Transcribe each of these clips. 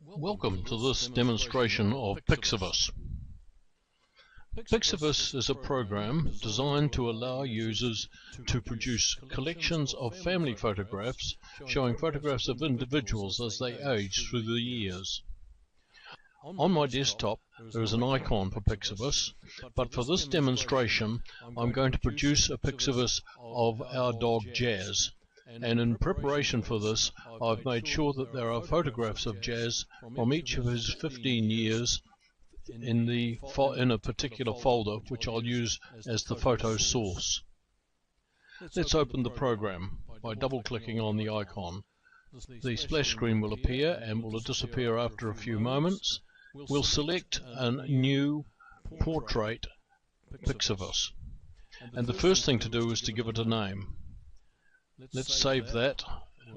Welcome to this demonstration of Pixovus. Pixovus is a program designed to allow users to produce collections of family photographs showing photographs of individuals as they age through the years. On my desktop there is an icon for Pixovus, but for this demonstration I'm going to produce a Pixovus of our dog Jazz. And in preparation for this, I've made sure that there are photographs of Jazz from each of his 15 years in a particular folder, which I'll use as the photo source. Let's open the program by double-clicking on the icon. The splash screen will appear and will disappear after a few moments. We'll select a new portrait Pixovus, and the first thing to do is to give it a name. Let's save that.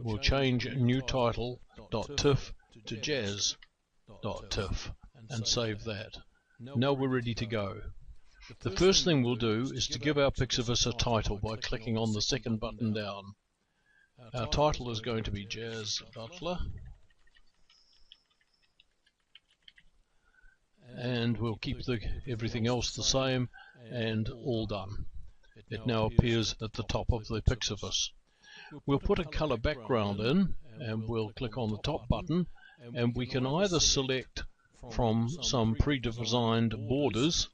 We'll change new title.tiff to jazz.tiff and save that. Now we're ready to go. The first thing we'll do is to give our Pixovus a title by clicking on the second button down. Our title is going to be Jazz Butler, and we'll keep everything else the same, and all done. It now appears at the top of the Pixovus. We'll put a color background in, and we'll click on the top button, and we can either select from some pre-designed borders,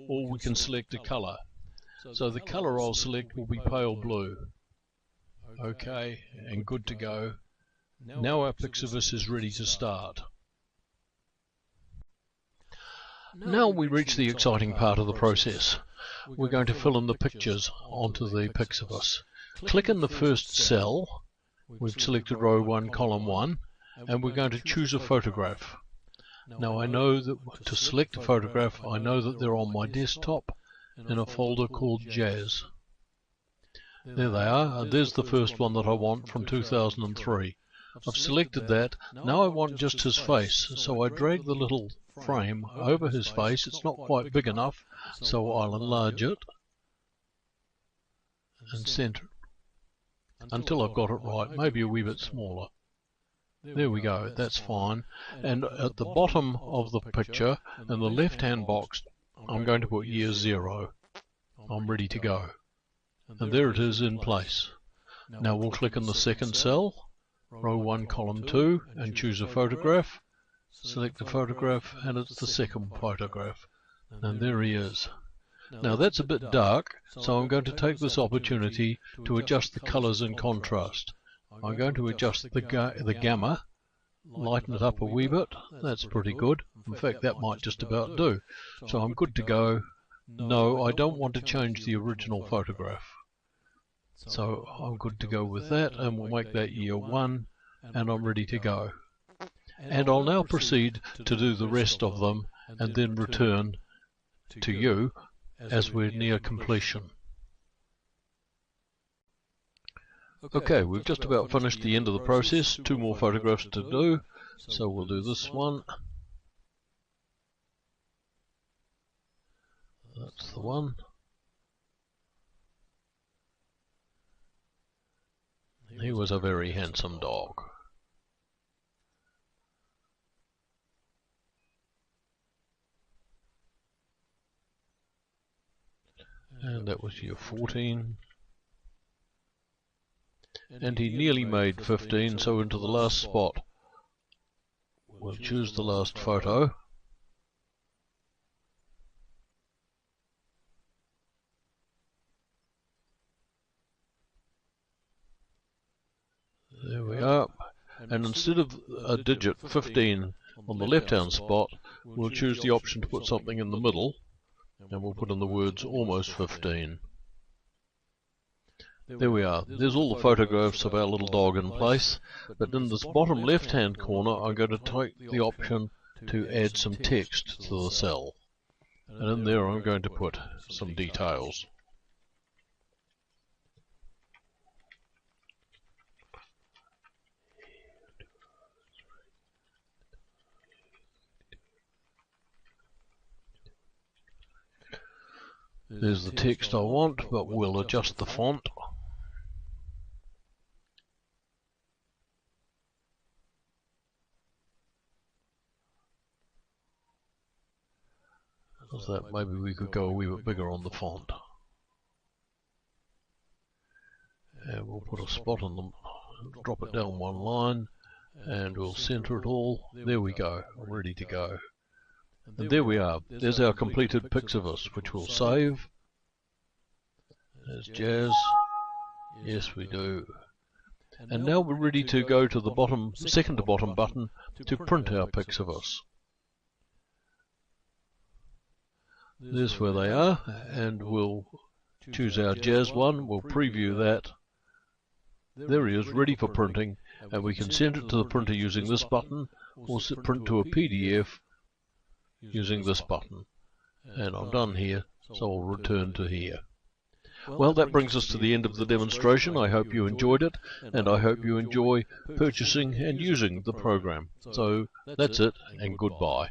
or we can select a color. So the color I'll select will be pale blue. Okay, and good to go. Now our Pixovus is ready to start. Now we reach the exciting part of the process. We're going to fill in the pictures onto the Pixovus. Click in the first cell. We've selected row 1, column 1, and we're going to choose a photograph. Now I know that to select a photograph, I know that they're on my desktop in a folder called Jazz. There they are. There's the first one that I want from 2003. I've selected that. Now I want just his face, so I drag the little frame over his face. It's not quite big enough, so I'll enlarge it and center it until I've got it right, maybe a wee bit smaller. There we go, that's fine. And at the bottom of the picture, in the left hand box, I'm going to put year 0. I'm ready to go. And there it is in place. Now we'll click in the second cell, row 1, column 2, and choose a photograph. Select the photograph, and it's the second photograph. And there he is. Now that's a bit dark, so I'm going to take this opportunity to adjust the colors and contrast. I'm going to adjust the gamma, lighten it up a wee bit. That's pretty good. In fact, that might just about do. So I'm good to go. No, I don't want to change the original photograph. So I'm good to go with that, and we'll make that year 1, and I'm ready to go. And I'll now proceed to do the rest of them and then return to you as we're near completion. Okay, we've just about finished the end of the process. 2 more photographs to do, so we'll do this one. That's the one. He was a very handsome dog. And that was year 14. And he nearly made 15, so into the last spot. We'll choose the last photo. There we are. And instead of a digit 15 on the left-hand spot, we'll choose the option to put something in the middle. And we'll put in the words almost 15. There we are. There's all the photographs of our little dog in place, but in this bottom left hand corner I'm going to take the option to add some text to the cell. And in there I'm going to put some details. There's the text I want, but we'll adjust the font. So that maybe we could go a wee bit bigger on the font. And we'll put a spot on them, drop it down one line, and we'll center it all. There we go, ready to go. And there we are. There's our completed Pixovus, which we'll save. There's Jazz. Yes, we do. And now we're ready to go to the bottom, second to bottom button to print our Pixovus. There's where they are, and we'll choose our Jazz one. We'll preview that. There he is, ready for printing, and we can send it to the printer using this button, or print to a PDF using this button. And I'm done here, so I'll return to here. Well, that brings us to the end of the demonstration. I hope you enjoyed it, and I hope you enjoy purchasing and using the program. So that's it, and goodbye.